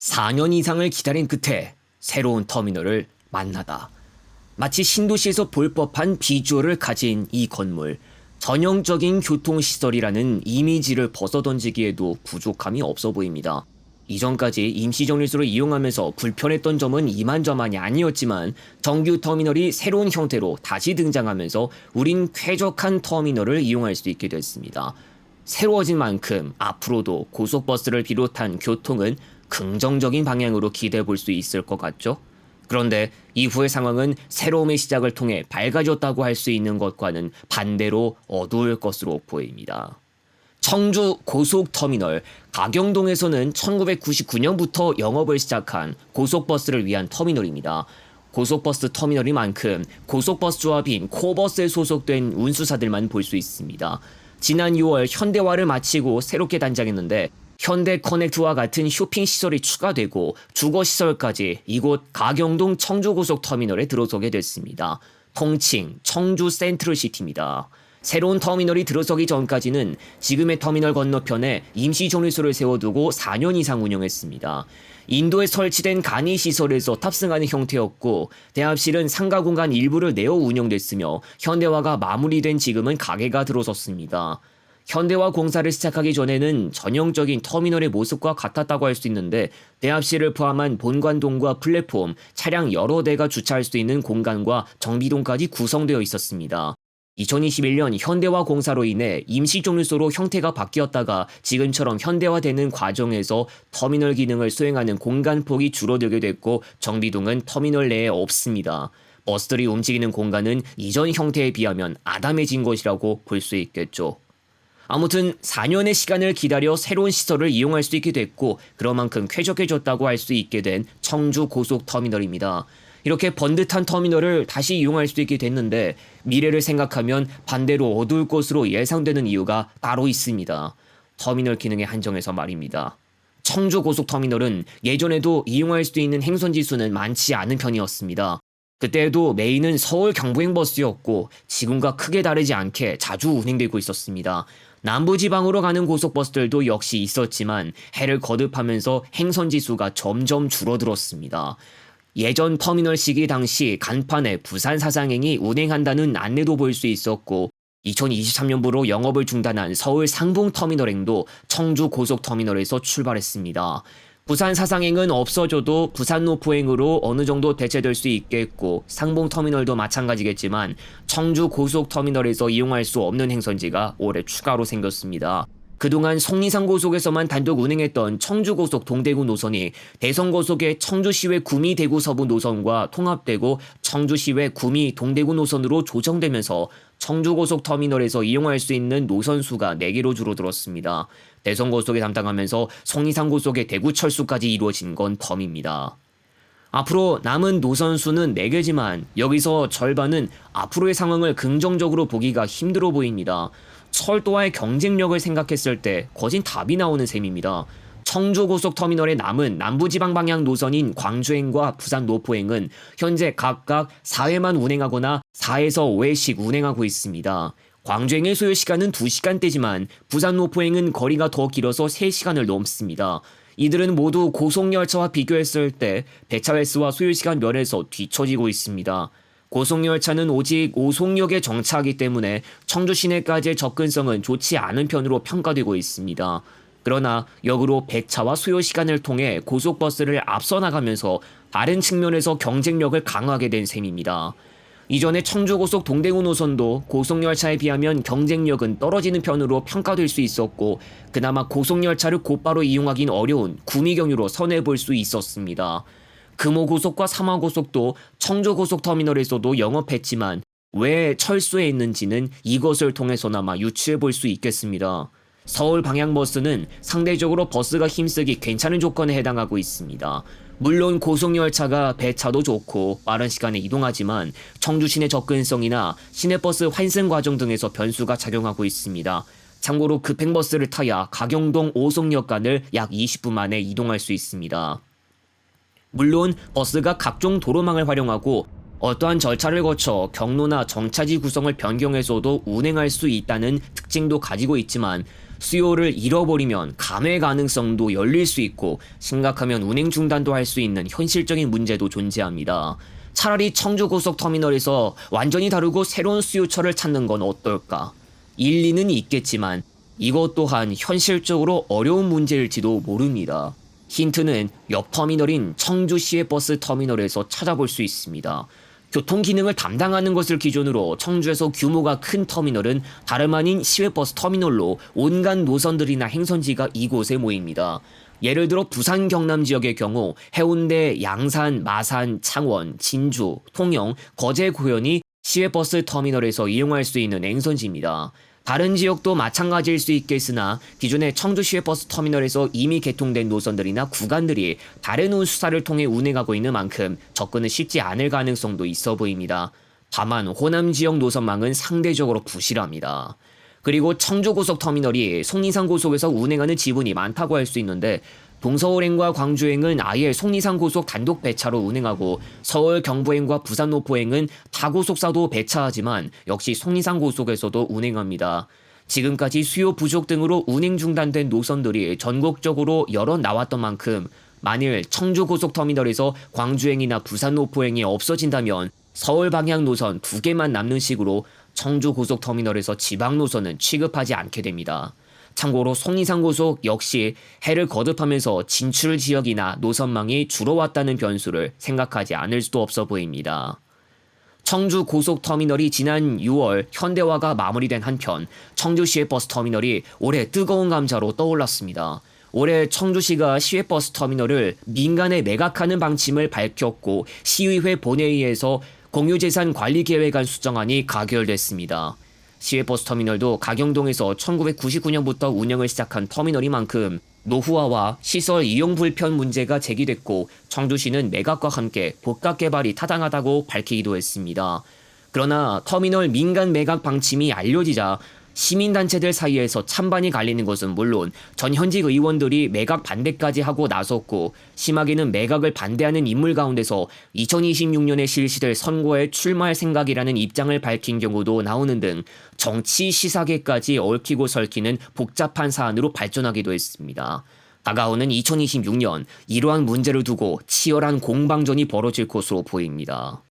4년 이상을 기다린 끝에 새로운 터미널을 만나다. 마치 신도시에서 볼 법한 비주얼을 가진 이 건물. 전형적인 교통시설이라는 이미지를 벗어던지기에도 부족함이 없어 보입니다. 이전까지 임시정류소를 이용하면서 불편했던 점은 이만저만이 아니었지만 정규 터미널이 새로운 형태로 다시 등장하면서 우린 쾌적한 터미널을 이용할 수 있게 됐습니다. 새로워진 만큼 앞으로도 고속버스를 비롯한 교통은 긍정적인 방향으로 기대해 볼 수 있을 것 같죠? 그런데 이후의 상황은 새로움의 시작을 통해 밝아졌다고 할 수 있는 것과는 반대로 어두울 것으로 보입니다. 청주 고속터미널 가경동에서는 1999년부터 영업을 시작한 고속버스를 위한 터미널입니다. 고속버스 터미널인 만큼 고속버스 조합인 코버스에 소속된 운수사들만 볼 수 있습니다. 지난 6월 현대화를 마치고 새롭게 단장했는데 현대 커넥트와 같은 쇼핑 시설이 추가되고 주거 시설까지 이곳 가경동 청주고속터미널에 들어서게 됐습니다. 통칭 청주 센트럴시티입니다. 새로운 터미널이 들어서기 전까지는 지금의 터미널 건너편에 임시 정류소를 세워두고 4년 이상 운영했습니다. 인도에 설치된 간이시설에서 탑승하는 형태였고 대합실은 상가 공간 일부를 내어 운영됐으며 현대화가 마무리된 지금은 가게가 들어섰습니다. 현대화 공사를 시작하기 전에는 전형적인 터미널의 모습과 같았다고 할 수 있는데 대합실을 포함한 본관동과 플랫폼, 차량 여러 대가 주차할 수 있는 공간과 정비동까지 구성되어 있었습니다. 2021년 현대화 공사로 인해 임시 정류소로 형태가 바뀌었다가 지금처럼 현대화되는 과정에서 터미널 기능을 수행하는 공간폭이 줄어들게 됐고 정비동은 터미널 내에 없습니다. 버스들이 움직이는 공간은 이전 형태에 비하면 아담해진 것이라고 볼 수 있겠죠. 아무튼 4년의 시간을 기다려 새로운 시설을 이용할 수 있게 됐고 그런 만큼 쾌적해졌다고 할 수 있게 된 청주 고속터미널입니다. 이렇게 번듯한 터미널을 다시 이용할 수 있게 됐는데 미래를 생각하면 반대로 어두울 것으로 예상되는 이유가 따로 있습니다. 터미널 기능의 한정에서 말입니다. 청주 고속터미널은 예전에도 이용할 수 있는 행선지 수는 많지 않은 편이었습니다. 그때에도 메인은 서울 경부행버스였고 지금과 크게 다르지 않게 자주 운행되고 있었습니다. 남부지방으로 가는 고속버스들도 역시 있었지만 해를 거듭하면서 행선지 수가 점점 줄어들었습니다. 예전 터미널 시기 당시 간판에 부산 사상행이 운행한다는 안내도 볼 수 있었고 2023년부로 영업을 중단한 서울 상봉터미널행도 청주 고속터미널에서 출발했습니다. 부산 사상행은 없어져도 부산 노포행으로 어느 정도 대체될 수 있겠고 상봉터미널도 마찬가지겠지만 청주 고속터미널에서 이용할 수 없는 행선지가 올해 추가로 생겼습니다. 그동안 속리산 고속에서만 단독 운행했던 청주고속 동대구 노선이 대성고속의 청주시외 구미 대구 서부 노선과 통합되고 청주시외 구미 동대구 노선으로 조정되면서 청주고속터미널에서 이용할 수 있는 노선 수가 4개로 줄어들었습니다. 대성고속에 담당하면서 속리산 고속의 대구철수까지 이루어진 건 덤입니다. 앞으로 남은 노선 수는 4개지만 여기서 절반은 앞으로의 상황을 긍정적으로 보기가 힘들어 보입니다. 철도와의 경쟁력을 생각했을 때 거진 답이 나오는 셈입니다. 청주고속터미널에 남은 남부지방 방향 노선인 광주행과 부산 노포행은 현재 각각 4회만 운행하거나 4에서 5회씩 운행하고 있습니다. 광주행의 소요시간은 2시간대지만 부산 노포행은 거리가 더 길어서 3시간을 넘습니다. 이들은 모두 고속열차와 비교했을 때 배차 횟수와 소요시간 면에서 뒤처지고 있습니다. 고속열차는 오직 오송역에 정차하기 때문에 청주 시내까지의 접근성은 좋지 않은 편으로 평가되고 있습니다. 그러나 역으로 배차와 소요시간을 통해 고속버스를 앞서 나가면서 다른 측면에서 경쟁력을 강화하게 된 셈입니다. 이전에 청주고속 동대구 노선도 고속열차에 비하면 경쟁력은 떨어지는 편으로 평가될 수 있었고 그나마 고속열차를 곧바로 이용하긴 어려운 구미경유로 선회해볼 수 있었습니다. 금호고속과 삼화고속도 청주고속터미널에서도 영업했지만 왜 철수해 있는지는 이것을 통해서나마 유추해볼 수 있겠습니다. 서울 방향버스는 상대적으로 버스가 힘쓰기 괜찮은 조건에 해당하고 있습니다. 물론 고속열차가 배차도 좋고 빠른 시간에 이동하지만 청주 시내 접근성이나 시내버스 환승 과정 등에서 변수가 작용하고 있습니다. 참고로 급행버스를 타야 가경동 오송역 간을 약 20분 만에 이동할 수 있습니다. 물론 버스가 각종 도로망을 활용하고 어떠한 절차를 거쳐 경로나 정차지 구성을 변경해서도 운행할 수 있다는 특징도 가지고 있지만 수요를 잃어버리면 감회 가능성도 열릴 수 있고 심각하면 운행 중단도 할 수 있는 현실적인 문제도 존재합니다. 차라리 청주고속터미널에서 완전히 다르고 새로운 수요처를 찾는 건 어떨까? 일리는 있겠지만 이것 또한 현실적으로 어려운 문제일지도 모릅니다. 힌트는 옆 터미널인 청주시외 버스 터미널에서 찾아볼 수 있습니다. 교통 기능을 담당하는 것을 기준으로 청주에서 규모가 큰 터미널은 다름 아닌 시외버스 터미널로 온갖 노선들이나 행선지가 이곳에 모입니다. 예를 들어 부산 경남 지역의 경우 해운대, 양산, 마산, 창원, 진주, 통영, 거제, 고현이 시외버스 터미널에서 이용할 수 있는 행선지입니다. 다른 지역도 마찬가지일 수 있겠으나 기존의 청주시외버스 터미널에서 이미 개통된 노선들이나 구간들이 다른 운수사를 통해 운행하고 있는 만큼 접근은 쉽지 않을 가능성도 있어 보입니다. 다만 호남 지역 노선망은 상대적으로 부실합니다. 그리고 청주고속터미널이 속리산고속에서 운행하는 지분이 많다고 할 수 있는데 동서울행과 광주행은 아예 속리산고속 단독 배차로 운행하고 서울 경부행과 부산 노포행은 타고속사도 배차하지만 역시 속리산고속에서도 운행합니다. 지금까지 수요 부족 등으로 운행 중단된 노선들이 전국적으로 여러 나왔던 만큼 만일 청주고속터미널에서 광주행이나 부산 노포행이 없어진다면 서울 방향 노선 2개만 남는 식으로 청주고속터미널에서 지방 노선은 취급하지 않게 됩니다. 참고로 속리산고속 역시 해를 거듭하면서 진출 지역이나 노선망이 줄어왔다는 변수를 생각하지 않을 수도 없어 보입니다. 청주고속터미널이 지난 6월 현대화가 마무리된 한편 청주시외 버스터미널이 올해 뜨거운 감자로 떠올랐습니다. 올해 청주시가 시외버스 터미널을 민간에 매각하는 방침을 밝혔고 시의회 본회의에서 공유재산관리계획안 수정안이 가결됐습니다. 시외버스 터미널도 가경동에서 1999년부터 운영을 시작한 터미널인 만큼 노후화와 시설 이용 불편 문제가 제기됐고 청주시는 매각과 함께 복합 개발이 타당하다고 밝히기도 했습니다. 그러나 터미널 민간 매각 방침이 알려지자 시민단체들 사이에서 찬반이 갈리는 것은 물론 전 현직 의원들이 매각 반대까지 하고 나섰고 심하게는 매각을 반대하는 인물 가운데서 2026년에 실시될 선거에 출마할 생각이라는 입장을 밝힌 경우도 나오는 등 정치 시사계까지 얽히고 설키는 복잡한 사안으로 발전하기도 했습니다. 다가오는 2026년 이러한 문제를 두고 치열한 공방전이 벌어질 것으로 보입니다.